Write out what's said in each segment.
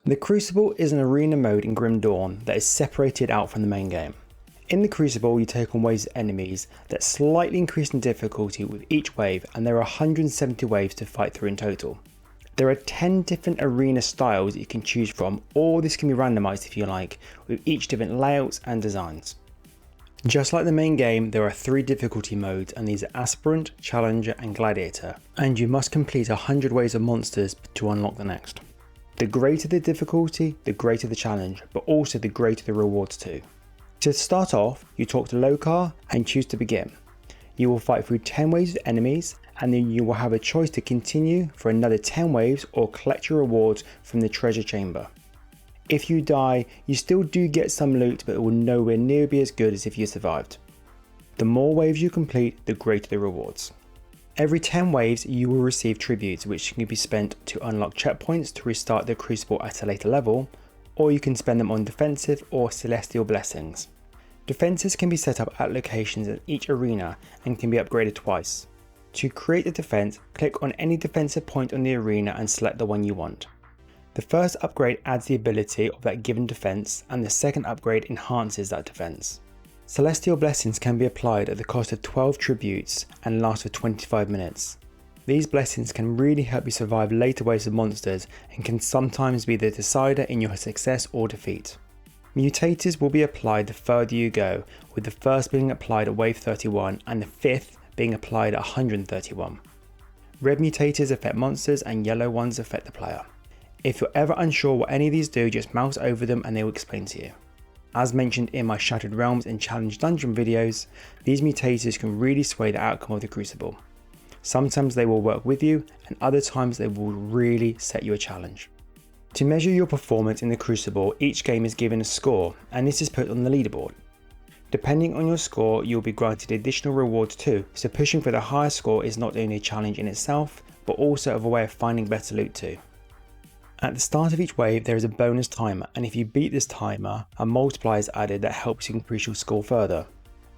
The Crucible is an arena mode in Grim Dawn that is separated out from the main game. In the Crucible, you take on waves of enemies that slightly increase in difficulty with each wave, and there are 170 waves to fight through in total. There are 10 different arena styles that you can choose from, or this can be randomized if you like, with each different layouts and designs. Just like the main game, there are 3 difficulty modes, and these are Aspirant, Challenger and Gladiator, and you must complete 100 waves of monsters to unlock the next. The greater the difficulty, the greater the challenge, but also the greater the rewards too. To start off, you talk to Lokar and choose to begin. You will fight through 10 waves of enemies, and then you will have a choice to continue for another 10 waves or collect your rewards from the treasure chamber. If you die, you still do get some loot, but it will nowhere near be as good as if you survived. The more waves you complete, the greater the rewards. Every 10 waves you will receive tributes, which can be spent to unlock checkpoints to restart the Crucible at a later level, or you can spend them on defensive or celestial blessings. Defenses can be set up at locations in each arena and can be upgraded twice. To create a defense, click on any defensive point on the arena and select the one you want. The first upgrade adds the ability of that given defense, and the second upgrade enhances that defense. Celestial blessings can be applied at the cost of 12 tributes and last for 25 minutes. These blessings can really help you survive later waves of monsters and can sometimes be the decider in your success or defeat. Mutators will be applied the further you go, with the first being applied at wave 31 and the fifth being applied at 131. Red mutators affect monsters and yellow ones affect the player. If you're ever unsure what any of these do, just mouse over them and they will explain to you. As mentioned in my Shattered Realms and Challenge Dungeon videos, these mutators can really sway the outcome of the Crucible. Sometimes they will work with you, and other times they will really set you a challenge. To measure your performance in the Crucible, each game is given a score, and this is put on the leaderboard. Depending on your score, you'll be granted additional rewards too, so pushing for the higher score is not only a challenge in itself, but also a way of finding better loot too. At the start of each wave, there is a bonus timer, and if you beat this timer, a multiplier is added that helps you increase your score further.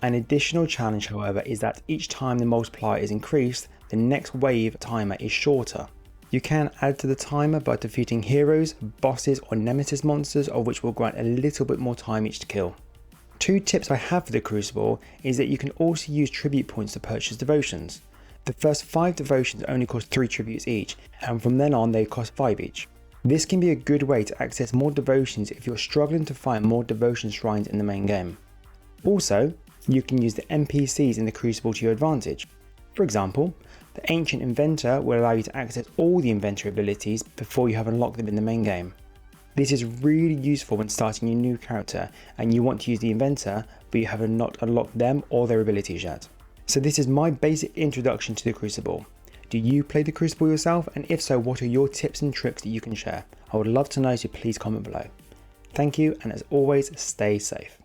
An additional challenge, however, is that each time the multiplier is increased, the next wave timer is shorter. You can add to the timer by defeating heroes, bosses or nemesis monsters, of which will grant a little bit more time each to kill. 2 tips I have for the Crucible is that you can also use tribute points to purchase devotions. The first 5 devotions only cost 3 tributes each, and from then on they cost 5 each. This can be a good way to access more devotions if you're struggling to find more devotion shrines in the main game. Also, you can use the NPCs in the Crucible to your advantage. For example, the Ancient Inventor will allow you to access all the inventor abilities before you have unlocked them in the main game. This is really useful when starting your new character and you want to use the Inventor, but you have not unlocked them or their abilities yet. So this is my basic introduction to the Crucible. Do you play the Crucible yourself? And if so, what are your tips and tricks that you can share? I would love to know, so please comment below. Thank you, and as always, stay safe.